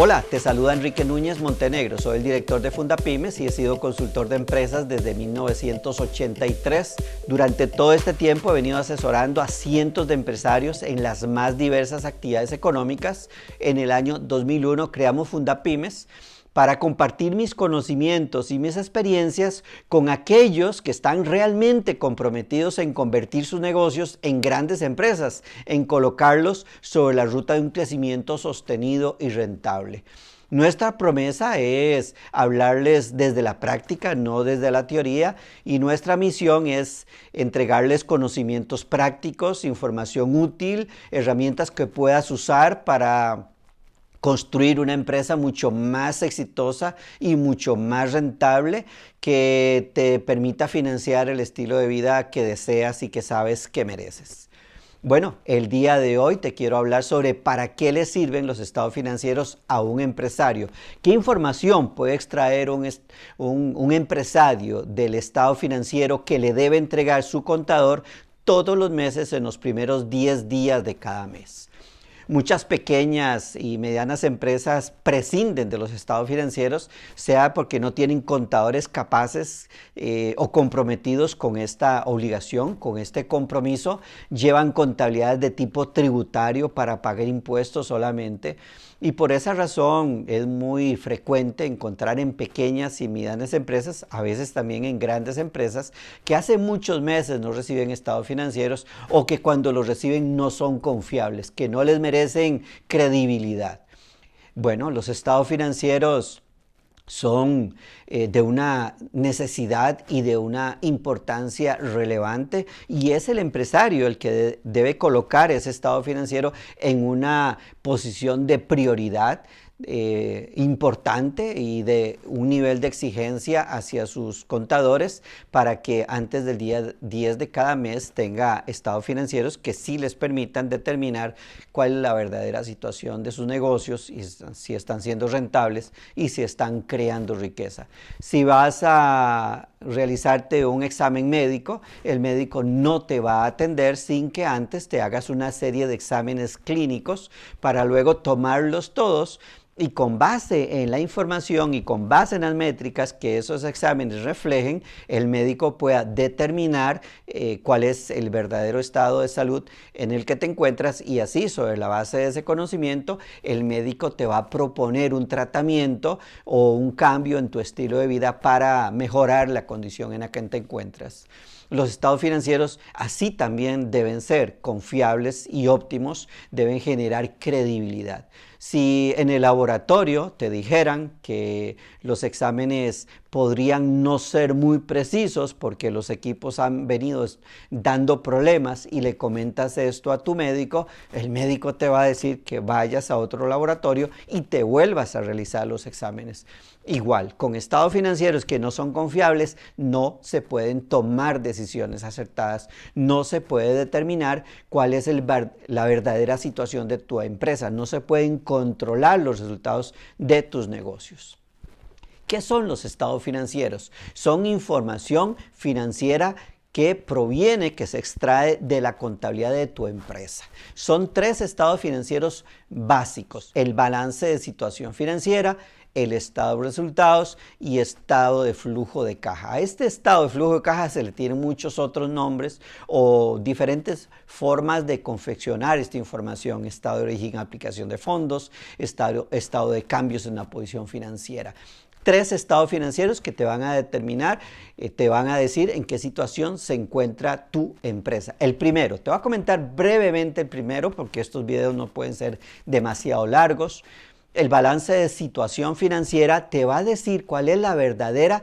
Hola, te saluda Enrique Núñez Montenegro, soy el director de Fundapymes y he sido consultor de empresas desde 1983. Durante todo este tiempo he venido asesorando a cientos de empresarios en las más diversas actividades económicas. En el año 2001 creamos Fundapymes para compartir mis conocimientos y mis experiencias con aquellos que están realmente comprometidos en convertir sus negocios en grandes empresas, en colocarlos sobre la ruta de un crecimiento sostenido y rentable. Nuestra promesa es hablarles desde la práctica, no desde la teoría, y nuestra misión es entregarles conocimientos prácticos, información útil, herramientas que puedas usar para construir una empresa mucho más exitosa y mucho más rentable que te permita financiar el estilo de vida que deseas y que sabes que mereces. Bueno, el día de hoy te quiero hablar sobre para qué le sirven los estados financieros a un empresario. ¿Qué información puede extraer un empresario del estado financiero que le debe entregar su contador todos los meses en los primeros 10 días de cada mes? Muchas pequeñas y medianas empresas prescinden de los estados financieros, sea porque no tienen contadores capaces o comprometidos con esta obligación, con este compromiso, llevan contabilidades de tipo tributario para pagar impuestos solamente. Y por esa razón es muy frecuente encontrar en pequeñas y medianas empresas, a veces también en grandes empresas, que hace muchos meses no reciben estados financieros o que cuando los reciben no son confiables, que no les merecen credibilidad. Bueno, los estados financieros son de una necesidad y de una importancia relevante, y es el empresario el que debe colocar ese estado financiero en una posición de prioridad importante y de un nivel de exigencia hacia sus contadores para que antes del día 10 de cada mes tenga estados financieros que sí les permitan determinar cuál es la verdadera situación de sus negocios y si están siendo rentables y si están creando riqueza. Si vas a realizarte un examen médico, el médico no te va a atender sin que antes te hagas una serie de exámenes clínicos para luego tomarlos todos y con base en la información y con base en las métricas que esos exámenes reflejen, el médico pueda determinar cuál es el verdadero estado de salud en el que te encuentras, y así sobre la base de ese conocimiento el médico te va a proponer un tratamiento o un cambio en tu estilo de vida para mejorar la condición en la que te encuentras. Los estados financieros así también deben ser confiables y óptimos, deben generar credibilidad. Si en el laboratorio te dijeran que los exámenes podrían no ser muy precisos porque los equipos han venido dando problemas y le comentas esto a tu médico, el médico te va a decir que vayas a otro laboratorio y te vuelvas a realizar los exámenes. Igual, con estados financieros que no son confiables, no se pueden tomar decisiones acertadas, no se puede determinar cuál es la verdadera situación de tu empresa, no se pueden controlar los resultados de tus negocios. ¿Qué son los estados financieros? Son información financiera que proviene, que se extrae de la contabilidad de tu empresa. Son 3 estados financieros básicos: el balance de situación financiera, el estado de resultados y estado de flujo de caja. A este estado de flujo de caja se le tienen muchos otros nombres o diferentes formas de confeccionar esta información: estado de origen, aplicación de fondos, estado de cambios en la posición financiera. 3 estados financieros que te van a determinar, te van a decir en qué situación se encuentra tu empresa. El primero, te voy a comentar brevemente el primero porque estos videos no pueden ser demasiado largos. El balance de situación financiera te va a decir cuál es la verdadera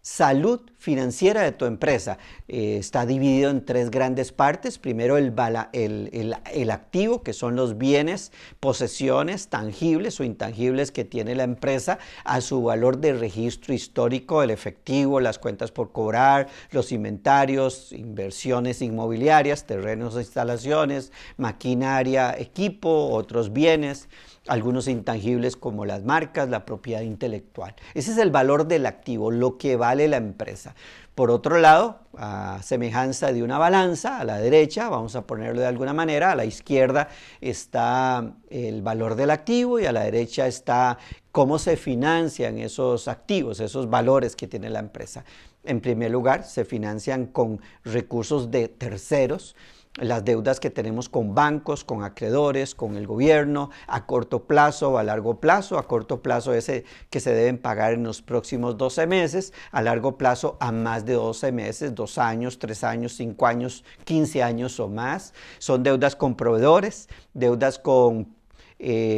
salud financiera de tu empresa. Está dividido en 3 grandes partes. Primero el activo, que son los bienes, posesiones tangibles o intangibles que tiene la empresa a su valor de registro histórico: el efectivo, las cuentas por cobrar, los inventarios, inversiones inmobiliarias, terrenos e instalaciones, maquinaria, equipo, otros bienes. algunos intangibles como las marcas, la propiedad intelectual. Ese es el valor del activo, lo que vale la empresa. Por otro lado, a semejanza de una balanza, a la derecha, vamos a ponerlo de alguna manera, a la izquierda está el valor del activo y a la derecha está cómo se financian esos activos, esos valores que tiene la empresa. En primer lugar, se financian con recursos de terceros, las deudas que tenemos con bancos, con acreedores, con el gobierno, a corto plazo o a largo plazo. A corto plazo ese que se deben pagar en los próximos 12 meses, a largo plazo a más de 12 meses, 2 años, 3 años, 5 años, 15 años o más. Son deudas con proveedores, deudas con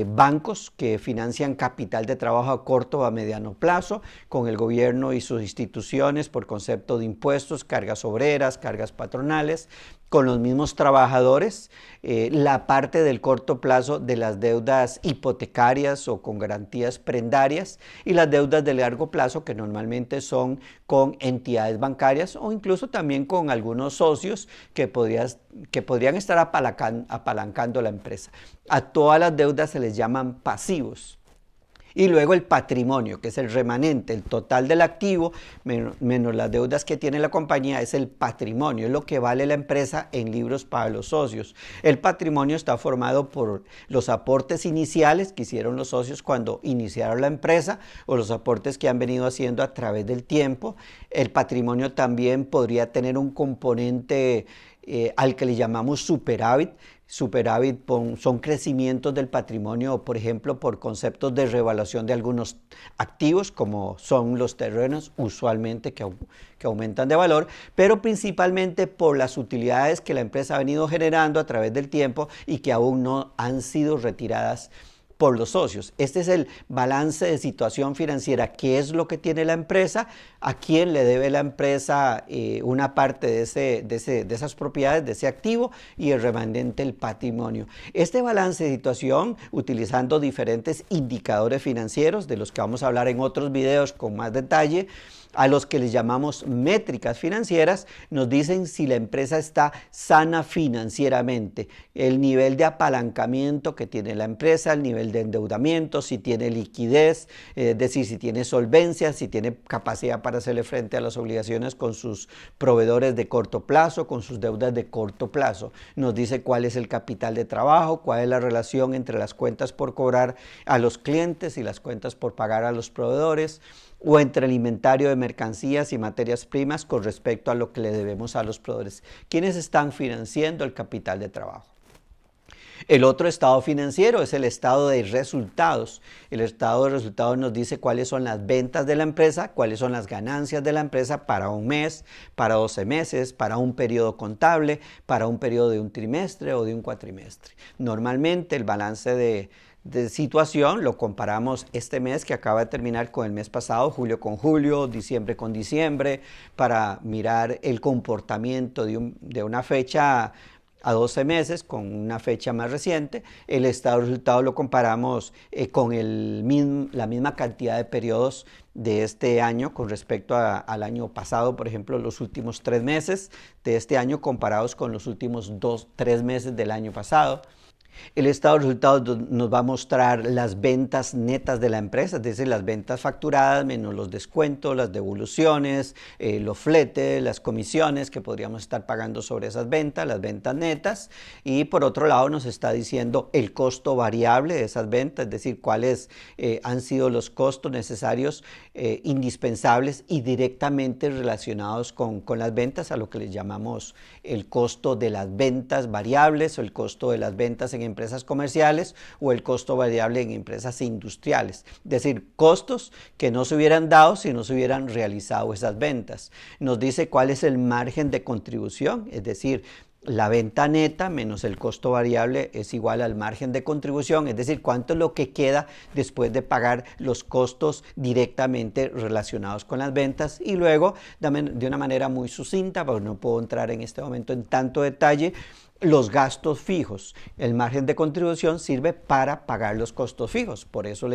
bancos que financian capital de trabajo a corto o a mediano plazo, con el gobierno y sus instituciones por concepto de impuestos, cargas obreras, cargas patronales, con los mismos trabajadores, la parte del corto plazo de las deudas hipotecarias o con garantías prendarias y las deudas de largo plazo que normalmente son con entidades bancarias o incluso también con algunos socios que podrían estar apalancando la empresa. A todas las deudas se les llaman pasivos. Y luego el patrimonio, que es el remanente, el total del activo, menos las deudas que tiene la compañía, es el patrimonio, es lo que vale la empresa en libros para los socios. El patrimonio está formado por los aportes iniciales que hicieron los socios cuando iniciaron la empresa o los aportes que han venido haciendo a través del tiempo. El patrimonio también podría tener un componente al que le llamamos superávit. Superávit son crecimientos del patrimonio, por ejemplo, por conceptos de revaluación de algunos activos, como son los terrenos, usualmente que aumentan de valor, pero principalmente por las utilidades que la empresa ha venido generando a través del tiempo y que aún no han sido retiradas por los socios. Este es el balance de situación financiera. ¿Qué es lo que tiene la empresa? ¿A quién le debe la empresa una parte de esas propiedades, de ese activo? Y el remanente, el patrimonio. Este balance de situación, utilizando diferentes indicadores financieros, de los que vamos a hablar en otros videos con más detalle, a los que les llamamos métricas financieras, nos dicen si la empresa está sana financieramente, el nivel de apalancamiento que tiene la empresa, el nivel de endeudamiento, si tiene liquidez, es decir, si tiene solvencia, si tiene capacidad para hacerle frente a las obligaciones con sus proveedores de corto plazo, con sus deudas de corto plazo. Nos dice cuál es el capital de trabajo, cuál es la relación entre las cuentas por cobrar a los clientes y las cuentas por pagar a los proveedores, o entre el inventario de mercancías y materias primas con respecto a lo que le debemos a los proveedores. ¿Quiénes están financiando el capital de trabajo? El otro estado financiero es el estado de resultados. El estado de resultados nos dice cuáles son las ventas de la empresa, cuáles son las ganancias de la empresa para un mes, para 12 meses, para un periodo contable, para un periodo de un trimestre o de un cuatrimestre. Normalmente el balance de situación lo comparamos este mes que acaba de terminar con el mes pasado, julio con julio, diciembre con diciembre, para mirar el comportamiento de una fecha a 12 meses con una fecha más reciente. El estado de resultados lo comparamos con la misma cantidad de periodos de este año con respecto al año pasado, por ejemplo, los últimos 3 meses de este año comparados con los últimos 3 meses del año pasado. El estado de resultados nos va a mostrar las ventas netas de la empresa, es decir, las ventas facturadas menos los descuentos, las devoluciones, los fletes, las comisiones que podríamos estar pagando sobre esas ventas, las ventas netas. Y por otro lado nos está diciendo el costo variable de esas ventas, es decir, cuáles han sido los costos necesarios, indispensables y directamente relacionados con las ventas, a lo que les llamamos el costo de las ventas variables o el costo de las ventas en empresas comerciales o el costo variable en empresas industriales, es decir, costos que no se hubieran dado si no se hubieran realizado esas ventas. Nos dice cuál es el margen de contribución, es decir, la venta neta menos el costo variable es igual al margen de contribución, es decir, cuánto es lo que queda después de pagar los costos directamente relacionados con las ventas. Y luego, de una manera muy sucinta, porque no puedo entrar en este momento en tanto detalle, los gastos fijos. El margen de contribución sirve para pagar los costos fijos, por eso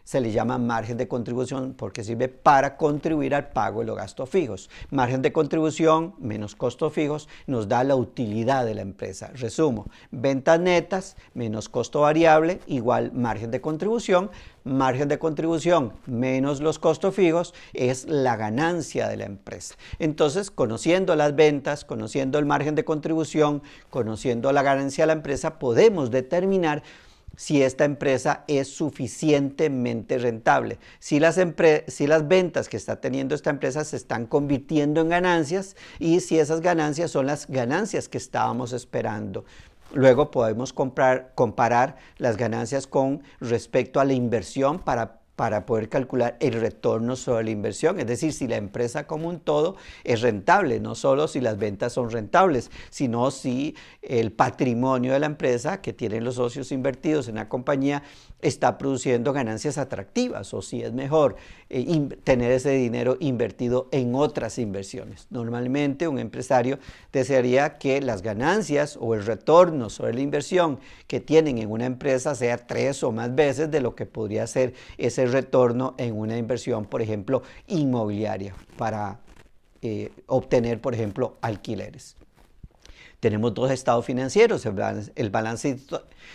se le llama margen de contribución, porque sirve para contribuir al pago de los gastos fijos. Margen de contribución menos costos fijos nos da la utilidad de la empresa. Resumo, ventas netas menos costo variable igual margen de contribución. Margen de contribución menos los costos fijos es la ganancia de la empresa. Entonces, conociendo las ventas, conociendo el margen de contribución, conociendo la ganancia de la empresa, podemos determinar si esta empresa es suficientemente rentable, si las ventas que está teniendo esta empresa se están convirtiendo en ganancias y si esas ganancias son las ganancias que estábamos esperando. Luego podemos comparar las ganancias con respecto a la inversión para poder calcular el retorno sobre la inversión, es decir, si la empresa como un todo es rentable, no solo si las ventas son rentables, sino si el patrimonio de la empresa que tienen los socios invertidos en la compañía está produciendo ganancias atractivas o si es mejor tener ese dinero invertido en otras inversiones. Normalmente un empresario desearía que las ganancias o el retorno sobre la inversión que tienen en una empresa sea 3 o más veces de lo que podría ser ese retorno en una inversión, por ejemplo, inmobiliaria para obtener, por ejemplo, alquileres. Tenemos dos estados financieros, el balance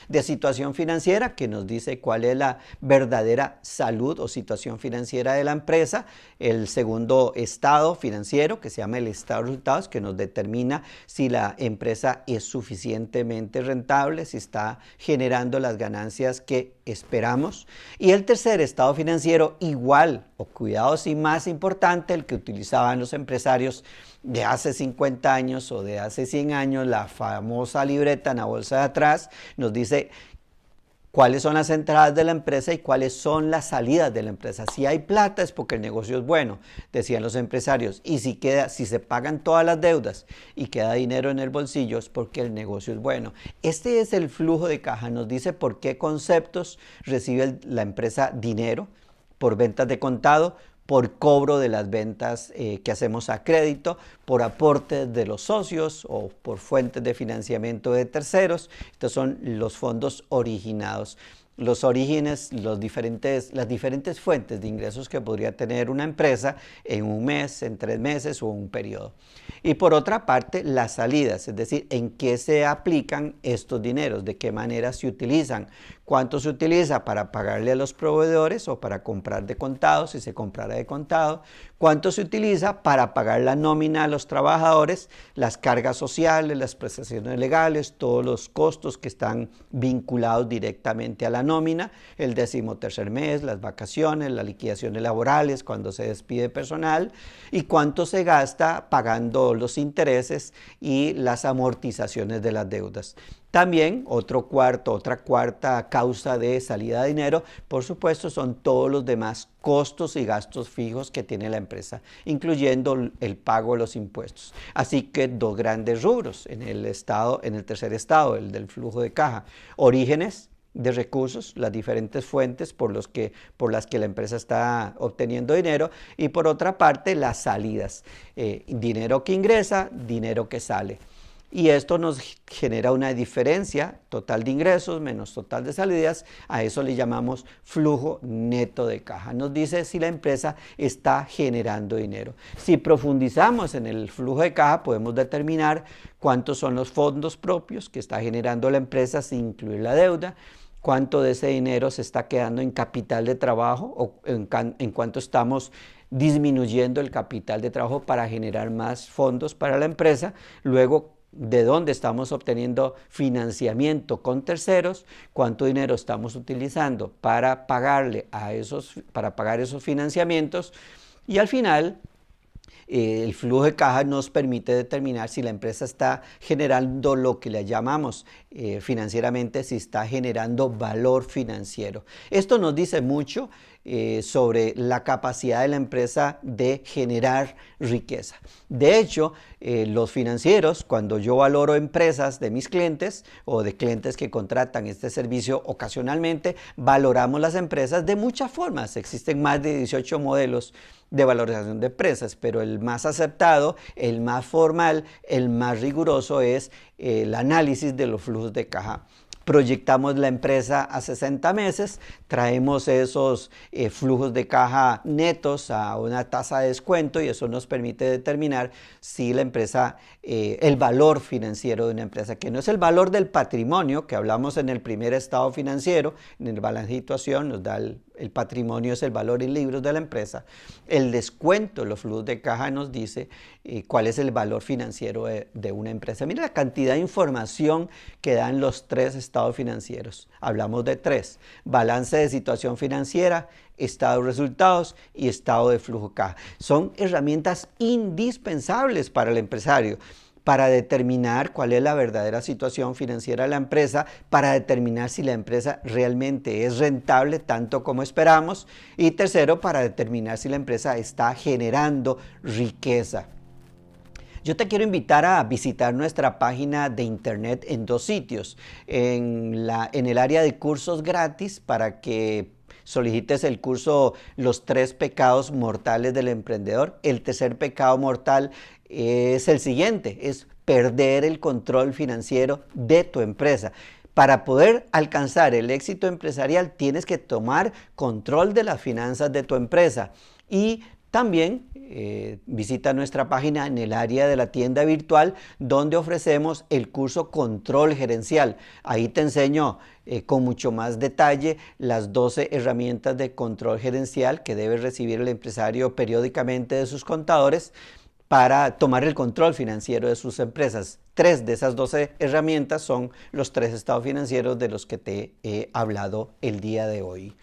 de situación financiera que nos dice cuál es la verdadera salud o situación financiera de la empresa, el segundo estado financiero que se llama el estado de resultados que nos determina si la empresa es suficientemente rentable, si está generando las ganancias que esperamos, y el tercer estado financiero igual o cuidados y más importante, el que utilizaban los empresarios de hace 50 años o de hace 100 años, la famosa libreta en la bolsa de atrás, nos dice cuáles son las entradas de la empresa y cuáles son las salidas de la empresa. Si hay plata es porque el negocio es bueno, decían los empresarios, y si se pagan todas las deudas y queda dinero en el bolsillo es porque el negocio es bueno. Este es el flujo de caja, nos dice por qué conceptos recibe la empresa dinero, por ventas de contado, por cobro de las ventas que hacemos a crédito, por aportes de los socios o por fuentes de financiamiento de terceros. Estos son los fondos originados. Los orígenes, las diferentes fuentes de ingresos que podría tener una empresa en un mes, en 3 meses o un periodo. Y por otra parte, las salidas, es decir, en qué se aplican estos dineros, de qué manera se utilizan, cuánto se utiliza para pagarle a los proveedores o para comprar de contado, si se comprara de contado, cuánto se utiliza para pagar la nómina a los trabajadores, las cargas sociales, las prestaciones legales, todos los costos que están vinculados directamente a la nómina, el 13º mes, las vacaciones, las liquidaciones laborales, cuando se despide personal, y cuánto se gasta pagando los intereses y las amortizaciones de las deudas. También otra cuarta causa de salida de dinero, por supuesto, son todos los demás costos y gastos fijos que tiene la empresa, incluyendo el pago de los impuestos. Así que dos grandes rubros en el tercer estado, el del flujo de caja: orígenes de recursos, las diferentes fuentes por las que la empresa está obteniendo dinero, y por otra parte las salidas, dinero que ingresa, dinero que sale. Y esto nos genera una diferencia, total de ingresos menos total de salidas, a eso le llamamos flujo neto de caja. Nos dice si la empresa está generando dinero. Si profundizamos en el flujo de caja, podemos determinar cuántos son los fondos propios que está generando la empresa sin incluir la deuda, cuánto de ese dinero se está quedando en capital de trabajo o en cuánto estamos disminuyendo el capital de trabajo para generar más fondos para la empresa. Luego, de dónde estamos obteniendo financiamiento con terceros, cuánto dinero estamos utilizando para pagar esos financiamientos, y al final el flujo de caja nos permite determinar si la empresa está generando lo que le llamamos financieramente, si está generando valor financiero. Esto nos dice mucho sobre la capacidad de la empresa de generar riqueza. De hecho, los financieros, cuando yo valoro empresas de mis clientes o de clientes que contratan este servicio ocasionalmente, valoramos las empresas de muchas formas. Existen más de 18 modelos de valorización de empresas, pero el más aceptado, el más formal, el más riguroso es el análisis de los flujos de caja. Proyectamos la empresa a 60 meses, traemos esos flujos de caja netos a una tasa de descuento y eso nos permite determinar si la empresa, el valor financiero de una empresa, que no es el valor del patrimonio que hablamos en el primer estado financiero, en el balance de situación nos da el patrimonio, es el valor en libros de la empresa. El descuento, los flujos de caja nos dice cuál es el valor financiero de una empresa. Mira la cantidad de información que dan los tres estados financieros. Hablamos de tres: balance de situación financiera, estado de resultados y estado de flujo de caja. Son herramientas indispensables para el empresario, para determinar cuál es la verdadera situación financiera de la empresa, para determinar si la empresa realmente es rentable tanto como esperamos, y tercero, para determinar si la empresa está generando riqueza. Yo te quiero invitar a visitar nuestra página de internet en dos sitios: en el área de cursos gratis, para que solicites el curso Los 3 pecados mortales del emprendedor. El tercer pecado mortal es el siguiente: es perder el control financiero de tu empresa. Para poder alcanzar el éxito empresarial tienes que tomar control de las finanzas de tu empresa. Y también visita nuestra página en el área de la tienda virtual, donde ofrecemos el curso Control Gerencial. Ahí te enseño con mucho más detalle las 12 herramientas de control gerencial que debe recibir el empresario periódicamente de sus contadores para tomar el control financiero de sus empresas. 3 de esas 12 herramientas son los 3 estados financieros de los que te he hablado el día de hoy.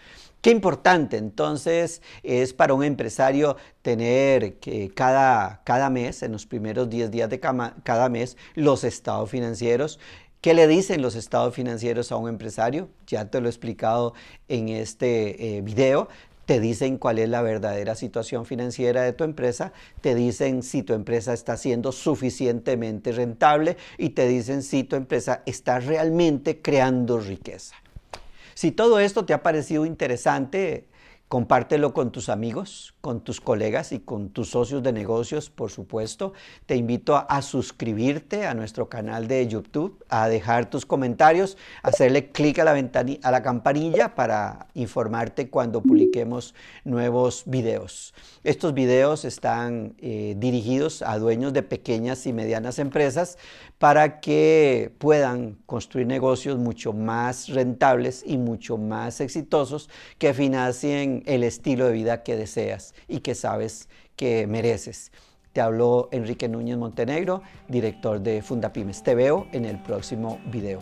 Qué importante entonces es para un empresario tener que cada mes, en los primeros 10 días de cada mes, los estados financieros. ¿Qué le dicen los estados financieros a un empresario? Ya te lo he explicado en este video. Te dicen cuál es la verdadera situación financiera de tu empresa, te dicen si tu empresa está siendo suficientemente rentable y te dicen si tu empresa está realmente creando riqueza. Si todo esto te ha parecido interesante, compártelo con tus amigos, con tus colegas y con tus socios de negocios, por supuesto. Te invito a suscribirte a nuestro canal de YouTube, a dejar tus comentarios, a hacerle clic a la campanilla para informarte cuando publiquemos nuevos videos. Estos videos están dirigidos a dueños de pequeñas y medianas empresas para que puedan construir negocios mucho más rentables y mucho más exitosos, que financien el estilo de vida que deseas y que sabes que mereces. Te habló Enrique Núñez Montenegro, director de Fundapymes. Te veo en el próximo video.